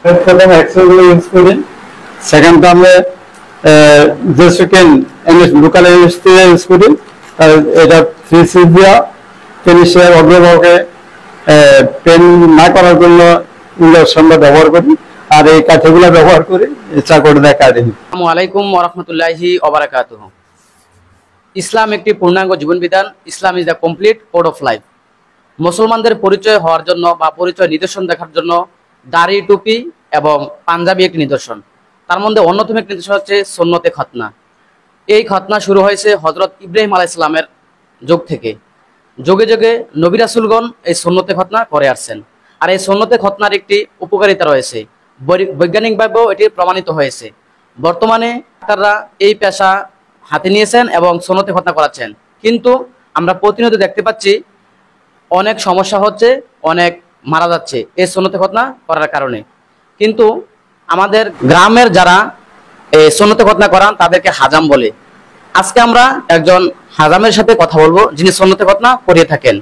প্রথম এক্সেলগুলো ইউজ করি, সেকেন্ড টার্মে যে সেকেন্ড লোকাল ইউনিভার্সিটি ইউজ করি, এটা 3C দিয়া ফিনিশের অগ্রভাগে পেন না করার জন্য ইঞ্জেকশনটা ব্যবহার করি, আর এই কাঠিগুলো ব্যবহার করি ইচ্ছা করে দেয় কাঠি। আসসালামু আলাইকুম ওয়া রাহমাতুল্লাহি ওয়া বারাকাতুহু। ইসলাম একটি পূর্ণাঙ্গ জীবন বিধান। Islam is the complete code of life. মুসলমানদের পরিচয় হওয়ার জন্য বা পরিচয় নিদর্শন দেখার জন্য দাড়ি, টুপি এবং পাঞ্জাবি একটি নিদর্শন। তার মধ্যে অন্যতম একটি নিদর্শন হচ্ছে সুন্নতে খতনা। এই খতনা শুরু হয়েছে হযরত ইব্রাহিম আলাইহিস সালামের যুগ থেকে। যুগে যুগে নবী রাসূলগণ এই সুন্নতে খতনা করে আসছেন। আর এই সুন্নতে খতনার একটি উপকারিতা রয়েছে, বৈজ্ঞানিকভাবেও এটি প্রমাণিত হয়েছে। বর্তমানে ডাক্তাররা এই পেশা হাতে নিয়েছেন এবং সুন্নতে খতনা করাচ্ছেন, কিন্তু আমরা প্রতিনিয়ত দেখতে পাচ্ছি অনেক সমস্যা হচ্ছে, অনেক মারা যাচ্ছে এই সুন্নতে খতনা করার কারণে। কিন্তু আমাদের গ্রামের যারা এই সুন্নতে খতনা করান তাদেরকে হাজাম বলে। আজকে আমরা একজন হাজামের সাথে কথা বলবো যিনি সুন্নতে খতনা করিয়ে থাকেন।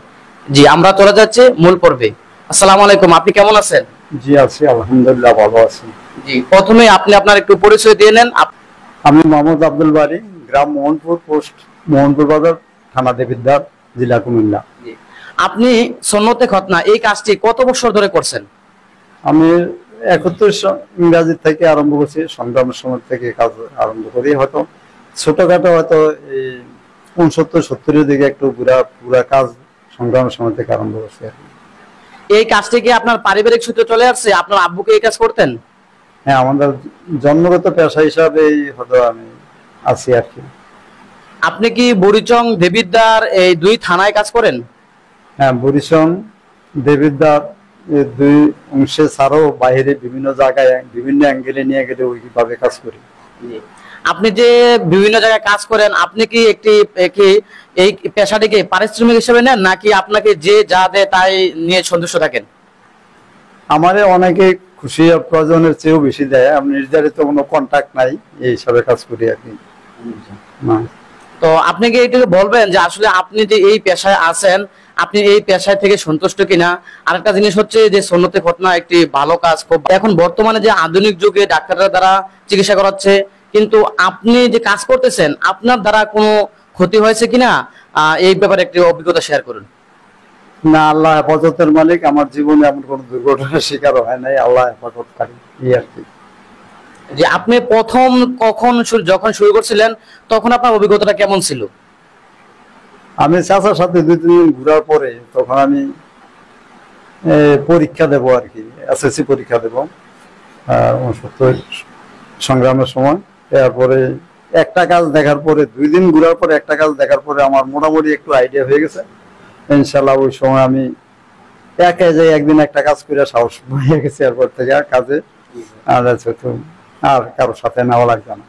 জি, আমরা চলে যাচ্ছি মূল পর্বে। আসসালামু আলাইকুম, আপনি কেমন আছেন? জি আছি, আলহামদুলিল্লাহ ভালো আছি। জি, প্রথমে আপনি আপনার একটু পরিচয় দিয়ে নেন। আমি মোহাম্মদ আব্দুল বারী, গ্রাম মোহনপুর, পোস্ট মোহনপুর বাজার, থানা দেবিদ্বার, জেলা কুমিল্লা। আপনি সুন্নতে খতনা এই কাজটি কত বছর ধরে করছেন? আমি 71 ইংরাজি থেকে আরম্ভ করছি, সংগ্রামের সময় থেকে কাজ আরম্ভ করি। হয়তো ছোটখাটো হয়তো এই 69-70-এর দিকে একটু পুরা কাজ সংগ্রামের সময় থেকে আরম্ভ করছি। এই কাজটি কি আপনার পারিবারিক সূত্রে চলে আসছে? আপনার আব্বুকে এই কাজ করতেন? হ্যাঁ, আমাদের জন্মগত পেশা হিসাবে হয়তো আমি আছি আর কি। আপনি কি বুড়িচং, দেবিদ্বার এই দুই থানায় কাজ করেন? হ্যাঁ, বুড়িচং, দেবিদ্বার এই দুই অংশে ছাড়াও বাইরে বিভিন্ন জায়গায় বিভিন্ন অ্যাঙ্গেলে নিয়ে গেলে ওইভাবে কাজ করি। আপনি যে বিভিন্ন জায়গায় কাজ করেন, আপনি কি এই পেশাটিকে পারিশ্রমিক হিসেবে নেন, নাকি আপনাকে যে যা দেয় তাই নিয়ে সন্তুষ্ট থাকেন? আমারে অনেকে খুশি প্রয়োজনের চেয়েও বেশি দেয়, আমি নির্ধারিত কোনো কন্ট্যাক্ট নাই, এই হিসাবে কাজ করি আর কি। তো আপনি কি এইটুকু বলবেন যে আসলে আপনি যে এই পেশায় আছেন, আপনি এই পেশায় থেকে সন্তুষ্ট কিনা? আরেকটা জিনিস হচ্ছে যে সুন্নতে খতনা একটি ভালো কাজ। এখন বর্তমানে যে আধুনিক যুগে ডাক্তাররা দ্বারা চিকিৎসা করাচ্ছে, কিন্তু আপনি যে কাজ করতেছেন আপনার দ্বারা কোনো ক্ষতি হয়েছে কিনা এই ব্যাপারে একটি অভিজ্ঞতা শেয়ার করুন। না, আল্লাহ হেফাজতের মালিক, আমার জীবনে এমন কোনো দুর্ঘটনার শিকার হয় নাই, আল্লাহ হেফাজতকারী, এই আর কি। যে আপনি প্রথম যখন শুরু করছিলেন তখন আপনার অভিজ্ঞতাটা কেমন ছিল? আমি চাচার সাথে 2-3 দিন ঘুরার পরে তখন আমি পরীক্ষা দেব আর কি, এসএসসি পরীক্ষা দেব 69 সংগ্রামের সময়। তারপরে একটা কাজ দেখার পরে 2 দিন ঘুরার পরে একটা কাজ দেখার পরে আমার মোটামুটি একটু আইডিয়া হয়ে গেছে। ইনশাল্লাহ ওই সময় আমি একা যাই, একদিন একটা কাজ করে সাহস হয়ে গেছে, এরপর থেকে কাজে আর কারোর সাথে নেওয়া লাগবে না।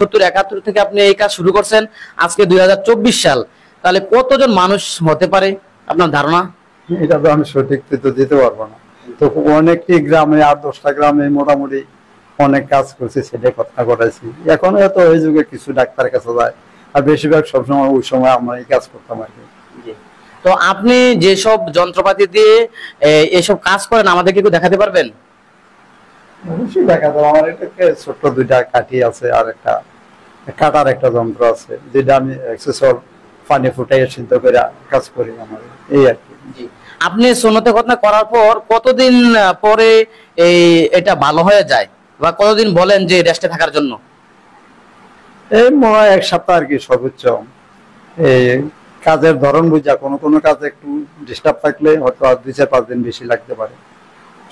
70-71 থেকে আপনি এই কাজ শুরু করছেন, আজকে 2024 সাল, তাহলে কতজন মানুষ হতে পারে আপনার ধারণা? এটা তো আমি সঠিক তো দিতে পারবো না। তো অনেকটি গ্রামে, 8-10টা গ্রামে মোটামুটি অনেক কাজ করছি, সেটা কথা করাইছি। এখন হয়তো এই যুগে কিছু ডাক্তার কাছে যায়, আর বেশিরভাগ সবসময় ওই সময় আমরা এই কাজ করতাম আর কি। তো আপনি যেসব যন্ত্রপাতি দিয়ে এসব কাজ করেন আমাদেরকে একটু দেখাতে পারবেন? অবশ্যই দেখা যাবে। আমার একটা ছোট্ট 2টা কাঠি আছে, আর একটা কাটার একটা যন্ত্র আছে, যেটা আমি পানি ফুটাইয়া সিদ্ধ করে কাজ করি আমার, এই আর কি। আপনি সুন্নতে খতনা করার পর কতদিন পরে এটা ভালো হয়ে যায়, বা কতদিন বলেন যে রেস্টে থাকার জন্য? এই মনে হয় 1 সপ্তাহ আর কি সর্বোচ্চ। এই কাজের ধরন বুঝা, কোনো কাজে একটু ডিস্টার্ব থাকলে হয়তো 2-4-5 দিন বেশি লাগতে পারে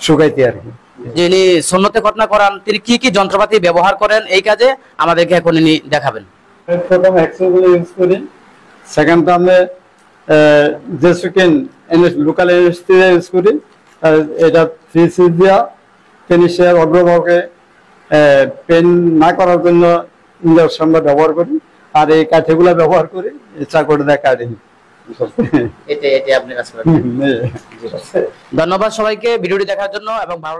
শুকাইতে আর কি। যিনি সুন্নতে খতনা করান তিনি কি কি যন্ত্রপাতি ব্যবহার করেন এই কাজে আমাদেরকে এখন ইনি দেখাবেন। প্রথম এক্সেলগুলো ইউজ করি, সেকেন্ড টার্মে যে সেকেন্ড লোকাল ইউনিভার্সিটি ইউজ করি, এটা 3C দিয়া ফিনিশের অগ্রভাগে পেন না করার জন্য ইঞ্জেকশনটা ব্যবহার করি, আর এই কাঠিগুলো ব্যবহার করি ইচ্ছা করে দেয় কাঠি। ধন্যবাদ সবাইকে ভিডিওটি দেখার জন্য এবং ভালো